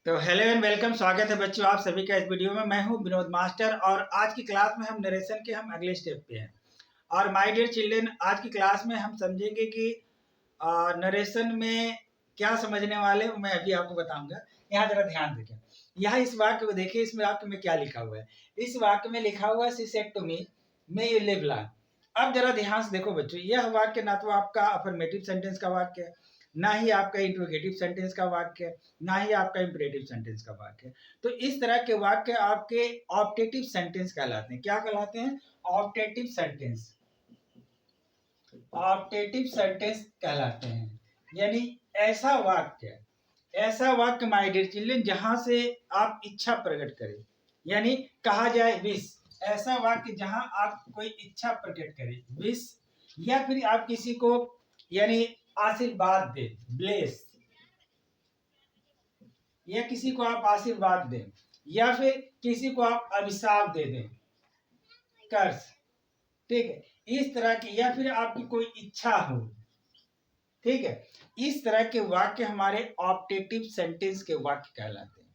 तो hello and welcome, स्वागत है बच्चों आप सभी का इस वीडियो में। मैं हूं विनोद मास्टर और आज की क्लास में हम नरेशन के अगले स्टेप पे हैं। और माय डियर चिल्ड्रन, आज की क्लास में हम समझेंगे कि नरेशन में क्या समझने वाले मैं अभी आपको बताऊंगा। यहाँ जरा ध्यान देखें, यहाँ इस वाक्य को देखिए, इस वाक्य में क्या लिखा हुआ है। इस वाक्य में लिखा हुआ है she said to me may you live long. अब जरा ध्यान से देखो बच्चों, यह वाक्य ना तो आपका अफर्मेटिव सेंटेंस का वाक्य है, ना ही आपका इंट्रोगेटिव सेंटेंस का वाक्य है, ना ही आपका इंपरेटिव सेंटेंस का वाक्य है। तो इस तरह के वाक्य आपके ऑप्टेटिव सेंटेंस कहलाते हैं। क्या कहलाते हैं? Optative sentence. ऑप्टेटिव सेंटेंस कहलाते हैं, यानी ऐसा वाक्य माय डियर चिल्ड्रन जहां से आप इच्छा प्रकट करें, यानी कहा जाए विश। ऐसा वाक्य जहां आप कोई इच्छा प्रकट करें, विश, या फिर आप किसी को यानी आशीर्वाद दे, ब्लेस, या किसी को आप आशीर्वाद दें, या फिर किसी को आप अभिशाप दे दें, कर्स, ठीक है, इस तरह की, या फिर आपकी कोई इच्छा हो, ठीक है, इस तरह के वाक्य हमारे ऑप्टेटिव सेंटेंस के वाक्य कहलाते हैं,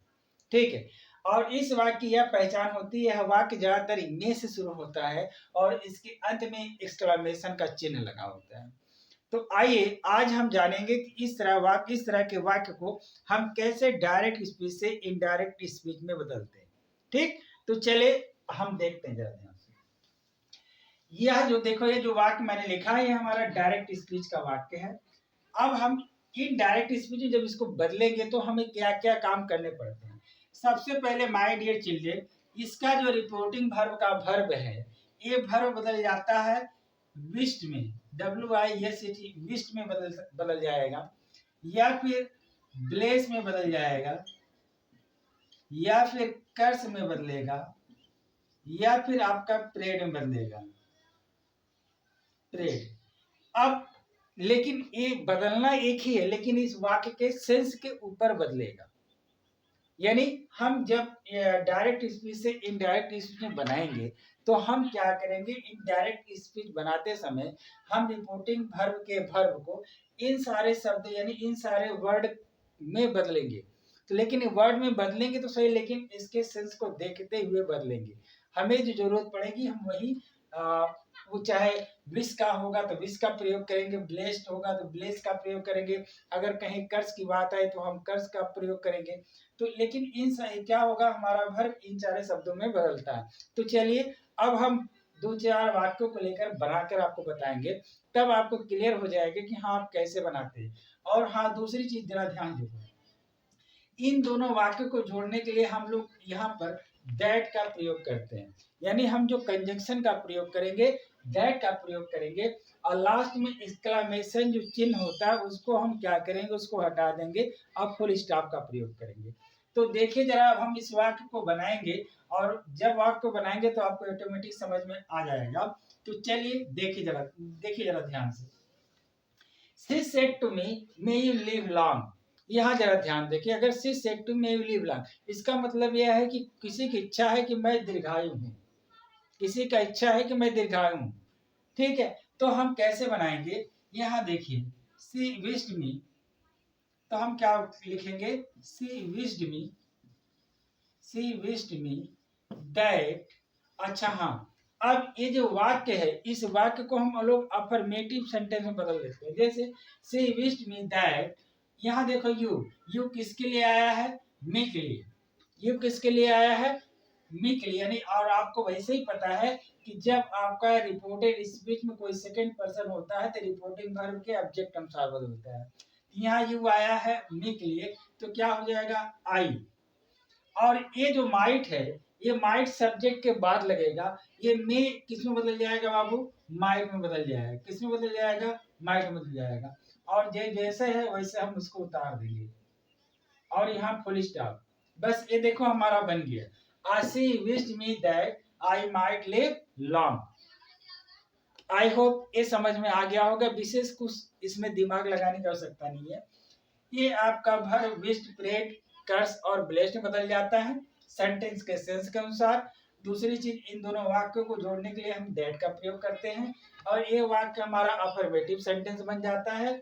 ठीक है। और इस वाक्य की यह पहचान होती है, यह वाक्य ज्यादातर इमे से शुरू होता है और इसके अंत में एक्सक्लेमेशन का चिन्ह लगा होता है। तो आइए आज हम जानेंगे कि इस तरह के वाक्य को हम कैसे डायरेक्ट स्पीच से इनडायरेक्ट स्पीच में बदलते हैं। ठीक, तो चले हम देखते हैं जरा ध्यान से। यह जो देखो, ये जो वाक्य मैंने लिखा है, ये हमारा डायरेक्ट स्पीच का वाक्य है। अब हम इनडायरेक्ट स्पीच में जब इसको बदलेंगे तो हमें क्या क्या काम करने पड़ते हैं। सबसे पहले माय डियर चिल्ड्रन, इसका जो रिपोर्टिंग वर्ब का वर्ब है, ये वर्ब बदल जाता है विस्ट में, WIST, विस्ट में बदल जाएगा, या फिर ब्लेस में बदल जाएगा, या फिर कर्स में बदलेगा, या फिर आपका प्रेड में बदलेगा, प्रेड। अब लेकिन ये बदलना एक ही है, लेकिन इस वाक्य के सेंस के ऊपर बदलेगा। यानी हम जब डायरेक्ट स्पीच से इनडायरेक्ट स्पीच में बनाएंगे तो हम क्या करेंगे, इनडायरेक्ट स्पीच बनाते समय हम रिपोर्टिंग वर्ब के वर्ब को इन सारे शब्द यानी इन सारे वर्ड में बदलेंगे। तो लेकिन वर्ड में बदलेंगे तो सही, लेकिन इसके सेंस को देखते हुए बदलेंगे। हमें जो जरूरत पड़ेगी हम वही वो चाहे विश का होगा तो विश का प्रयोग करेंगे, ब्लेस्ड होगा तो ब्लेस का प्रयोग करेंगे, अगर कहीं कर्ज की बात आए तो हम कर्ज का प्रयोग करेंगे। तो लेकिन क्या होगा, हमारा वर्ब इन सारे शब्दों में बदलता है। तो चलिए अब हम दो चार वाक्यों को लेकर बनाकर आपको बताएंगे, तब आपको क्लियर हो जाएगा कि हाँ आप कैसे बनाते हैं। और हाँ, दूसरी चीज जरा ध्यान दो, इन दोनों वाक्यों को जोड़ने के लिए हम लोग यहाँ पर दैट का प्रयोग करते हैं, यानी हम जो कंजंक्शन का प्रयोग करेंगे, दैट का प्रयोग करेंगे, और लास्ट में एक्सक्लेमेशन जो चिन्ह होता है उसको हम क्या करेंगे, उसको हटा देंगे, अब फुल स्टॉप का प्रयोग करेंगे। तो देखिए जरा, अब हम इस वाक्य को बनाएंगे, और जब वाक्य को बनाएंगे तो आपको ऑटोमेटिक समझ में आ जाएगा। तो चलिए देखिए जरा ध्यान से। She said to me, may you live long। यहाँ जरा ध्यान देखिए, अगर she said to me, may you live long, इसका मतलब यह है कि किसी की इच्छा है कि मैं दीर्घायु हूँ, किसी का इच्छा है कि मैं दीर्घायु हूँ, ठीक है। तो हम कैसे बनाएंगे, यहाँ देखिए, she wished me, तो हम क्या लिखेंगे, she wished me that। अच्छा हाँ, अब ये जो वाक्य है, इस वाक्य को हम लोग अफर्मेटिव सेंटेंस में बदल देते हैं। जैसे she wished me that, यहाँ देखो यू किसके लिए आया है, मी के लिए। यू किसके लिए आया है, मी के लिए। यानी और आपको वैसे ही पता है कि जब आपका रिपोर्टेड स्पीच में कोई सेकंड पर्सन होता है तो रिपोर्टिंग वर्ब के ऑब्जेक्ट अनुसार बदलता है। यहाँ यू आया है मी के लिए, तो क्या हो जाएगा, आई। और ये जो माइट है, ये माइट सब्जेक्ट के बाद लगेगा, ये मे किस में बदल जाएगा बाबू, माइट में बदल जाएगा। किस में बदल जाएगा, माइट में बदल जाएगा। और जैसे है वैसे हम उसको उतार देंगे, और यहाँ फुल स्टॉप। बस ये देखो हमारा बन गया, she wished me that I might live long. I hope ये समझ में आ गया होगा, विशेष कुछ इसमें दिमाग लगाने की आवश्यकता नहीं है। ये आपका वर्ब विश्ड, प्रेड, कर्स और ब्लेस्ड में बदल जाता है सेंटेंस के सेंस के अनुसार। दूसरी चीज, इन दोनों वाक्यों को जोड़ने के लिए हम दैट का प्रयोग करते हैं, और ये वाक्य हमारा अफर्मेटिव सेंटेंस बन जाता है।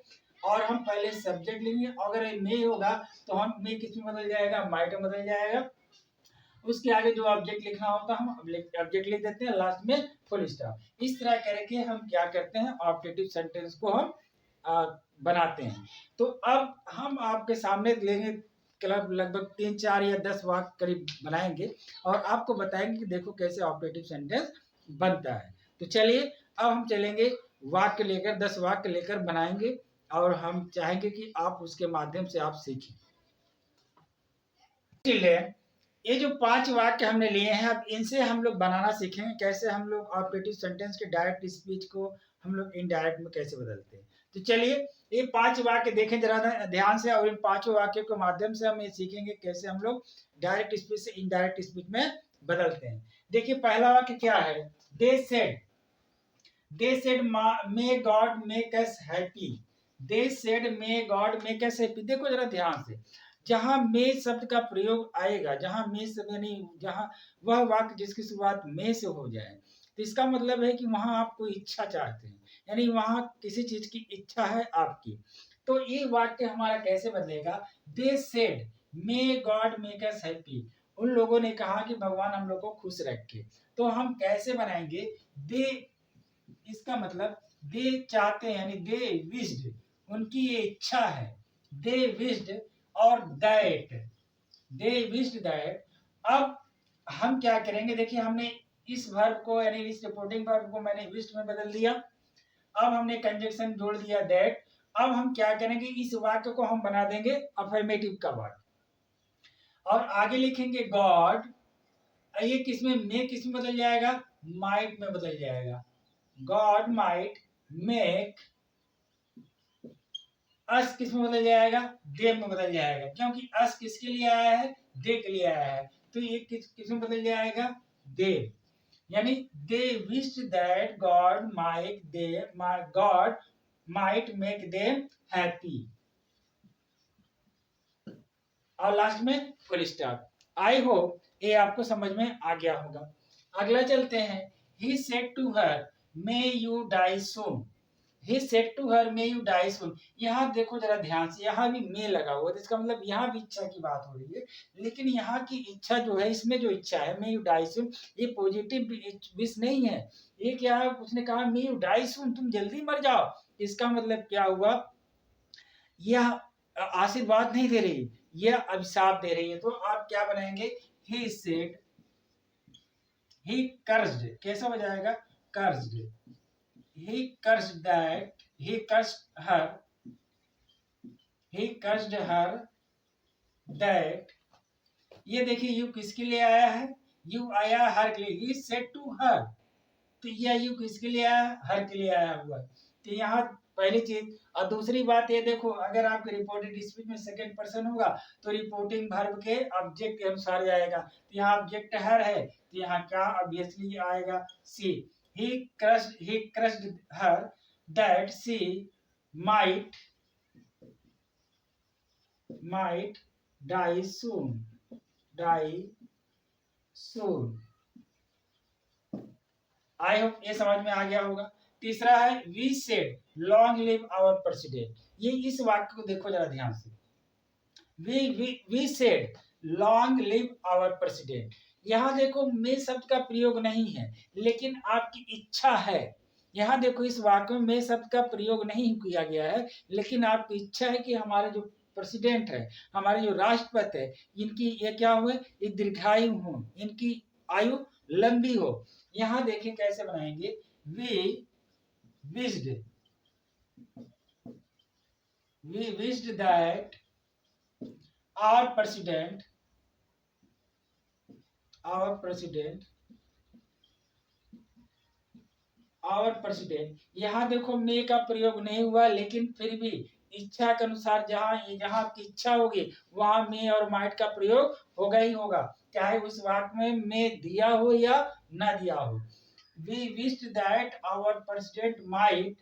और हम पहले सब्जेक्ट लेंगे। अगर मे होगा तो हम मे किस में बदल जाएगा, माइट में बदल जाएगा। उसके आगे जो ऑब्जेक्ट लिखना होता है हम ऑब्जेक्ट लिख देते हैं, लास्ट में फुल स्टॉप। इस तरह करके हम क्या करते हैं, ऑब्जेक्टिव सेंटेंस को हम बनाते हैं। तो अब हम आपके सामने लेंगे लगभग 3, 4 या 10 वाक्य करीब बनाएंगे और आपको बताएंगे कि देखो कैसे ऑब्जेक्टिव सेंटेंस बनता है। तो चलिए अब हम चलेंगे वाक्य लेकर, 10 वाक्य लेकर बनाएंगे और हम चाहेंगे कि आप उसके माध्यम से आप सीखें। ये जो 5 वाक्य हमने लिए हैं, अब इनसे हम लोग बनाना सीखेंगे कैसे हम लोग ऑब्जेक्टिव सेंटेंस के डायरेक्ट स्पीच को हम लोग इनडायरेक्ट में कैसे बदलते हैं। तो चलिए ये 5 वाक्य देखें जरा ध्यान से, और इन 5 वाक्यों के माध्यम से हम ये सीखेंगे कैसे हम लोग डायरेक्ट स्पीच से इनडायरेक्ट स्पीच में बदलते हैं। देखिए पहला वाक्य क्या है, they said may God make us happy. They said may God make us happy. देखो जरा ध्यान से, जहां मे शब्द का प्रयोग आएगा, जहां मे शब्द यानी जहां वह वाक्य जिसकी शुरुआत मे से हो जाए, तो इसका मतलब है कि वहां आप कोई इच्छा चाहते हैं, यानी वहां किसी चीज की इच्छा है आपकी। तो ये वाक्य हमारा कैसे बदलेगा, they said may God make us happy. उन लोगों ने कहा कि भगवान हम लोग को खुश रखे। तो हम कैसे बनाएंगे, दे, इसका मतलब दे चाहते हैं, यानी दे विश्ड, उनकी ये इच्छा है, दे विश्ड, और दैट, दे विश्ड दैट। अब हम क्या करेंगे, देखिए हमने इस वर्ब को यानी इस रिपोर्टिंग वर्ब को मैंने विश्ड में बदल दिया। अब हमने कंजक्शन जोड़ दिया दैट। अब हम क्या करेंगे, इस वाक्य को हम बना देंगे अफर्मेटिव का वाक्य और आगे लिखेंगे गॉड। ये किसमें, में किसमें बदल जाएगा, माइट में बदल जाएगा। गॉड माइट मेक अस किसमें बदल जाएगा, दे में बदल जाएगा, क्योंकि अस किसके लिए आया है, दे के लिए आया है। तो ये किसमें बदल जाएगा, दे, यानी they wished that God might they God might make them happy, और लास्ट में फुल स्टॉप। आई होप ये आपको समझ में आ गया होगा। अगला चलते हैं, he said to her may you die soon. He said to her, "May you die soon." यहाँ देखो जरा ध्यान से, यहाँ भी मे लगा हुआ है, तो इसका मतलब यहाँ भी इच्छा की बात हो रही है। लेकिन यहाँ की इच्छा जो है, इसमें जो इच्छा है may you die soon, ये पॉजिटिव विश नहीं है। ये क्या है, उसने कहा may you die soon, तुम जल्दी मर जाओ। इसका मतलब क्या हुआ, यह आशीर्वाद नहीं दे रही, यह अभिशाप दे रही है। तो आप क्या बनाएंगे, he said, he cursed, कैसा हो जाएगा, cursed, he cursed that, he cursed her, he cursed her that। ये देखिए यू किसके लिए आया है, यू आया हर के लिए, he said to her। तो यह यू किसके लिए आया, हर के लिए आया हुआ। तो यहाँ पहली चीज। और दूसरी बात ये देखो, अगर आपके रिपोर्टेड स्पीच में सेकंड पर्सन होगा तो रिपोर्टिंग वर्ब के ऑब्जेक्ट के अनुसार जाएगा। तो यहाँ ऑब्जेक्ट हर है, तो यहाँ क्या ऑब्वियसली आएगा, C. he crushed her that she might die soon, I hope ये समझ में आ गया होगा। तीसरा है we said long live our president. ये इस वाक्य को देखो जरा ध्यान से, we said long live our president. यहाँ देखो मे शब्द का प्रयोग नहीं है, लेकिन आपकी इच्छा है। यहाँ देखो इस वाक्य में मे शब्द का प्रयोग नहीं किया गया है, लेकिन आपकी इच्छा है कि हमारे जो प्रेसिडेंट है, हमारे जो राष्ट्रपति है, इनकी ये क्या हुए, ये दीर्घायु हो, इनकी आयु लंबी हो। यहाँ देखें कैसे बनाएंगे, we wished that our president यहाँ देखो मे का प्रयोग नहीं हुआ, लेकिन फिर भी इच्छा के अनुसार जहां आपकी इच्छा होगी वहां मे और माइट का प्रयोग होगा ही होगा, चाहे उस वाक्य में मे दिया हो या ना दिया हो। We wished that our president might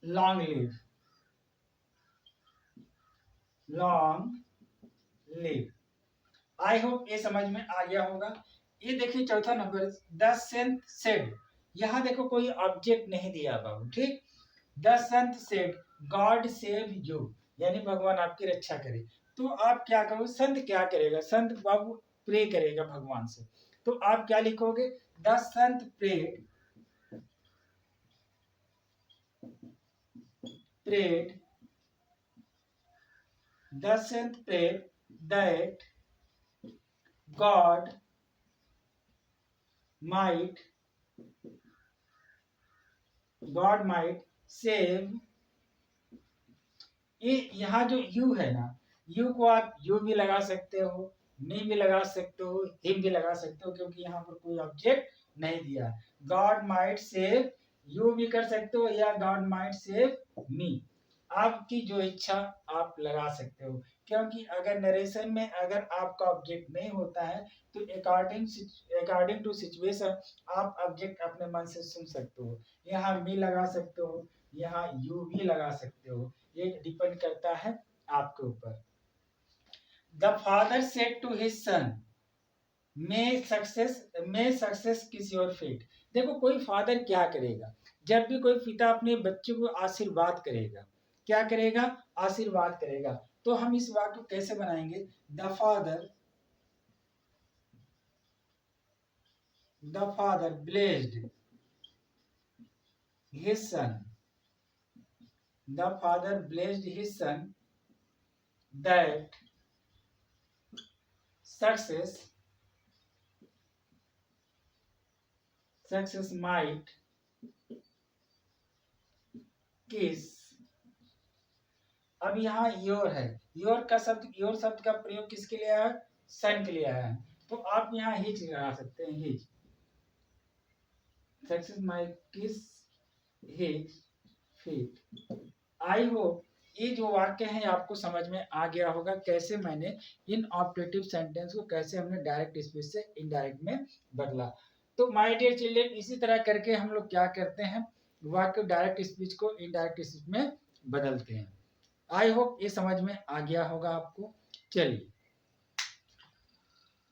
long live। I hope ये समझ में आ गया होगा। ये देखिए चौथा नंबर, द सेंट सेड। यहाँ देखो कोई ऑब्जेक्ट नहीं दिया बाबू, ठीक। The Sant said God save you, यानी भगवान आपकी रक्षा करे। तो आप क्या करो, संत क्या करेगा, संत बाबू प्रे करेगा भगवान से। तो आप क्या लिखोगे, the Sant prayed prayed, the saint prayed that God might save। ये यहाँ जो यू है ना, यू को आप यू भी लगा सकते हो, मी भी लगा सकते हो, हिम भी लगा सकते हो, क्योंकि यहाँ पर कोई ऑब्जेक्ट नहीं दिया। गॉड माइट सेव यू भी कर सकते हो, या गॉड माइट सेव मी, आपकी जो इच्छा आप लगा सकते हो। क्योंकि अगर नरेशन में अगर आपका ऑब्जेक्ट नहीं होता है तो अकॉर्डिंग टू सिचुएशन आप ऑब्जेक्ट अपने मन से सुन सकते हो। यहाँ मी लगा सकते हो, यहाँ यू भी लगा सकते हो, ये डिपेंड करता है आपके ऊपर। The father said to his son may success kiss your fate. देखो कोई फादर क्या करेगा, जब भी कोई पिता अपने बच्चे को आशीर्वाद करेगा, क्या करेगा, आशीर्वाद करेगा। तो हम इस वाक्य को कैसे बनाएंगे, the father blessed his son, the father blessed his son that success might kiss। अब यहाँ योर है, योर शब्द का प्रयोग किसके लिए है, सन के लिए है। तो आप यहाँ हिज लगा सकते हैं, हिज सक्सेस माइट किस हिज फीट। आई होप ये जो वाक्य है आपको समझ में आ गया होगा, कैसे मैंने इन ऑपरेटिव सेंटेंस को कैसे हमने डायरेक्ट स्पीच से इनडायरेक्ट में बदला। तो माय डियर चिल्ड्रन, इसी तरह करके हम लोग क्या करते हैं, वाक्य डायरेक्ट स्पीच को इनडायरेक्ट स्पीच में बदलते हैं। आई होप ये समझ में आ गया होगा आपको। चलिए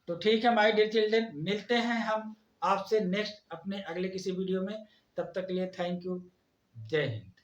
तो ठीक है माय डियर चिल्ड्रन, मिलते हैं हम आपसे नेक्स्ट अपने अगले किसी वीडियो में। तब तक के लिए थैंक यू, जय हिंद।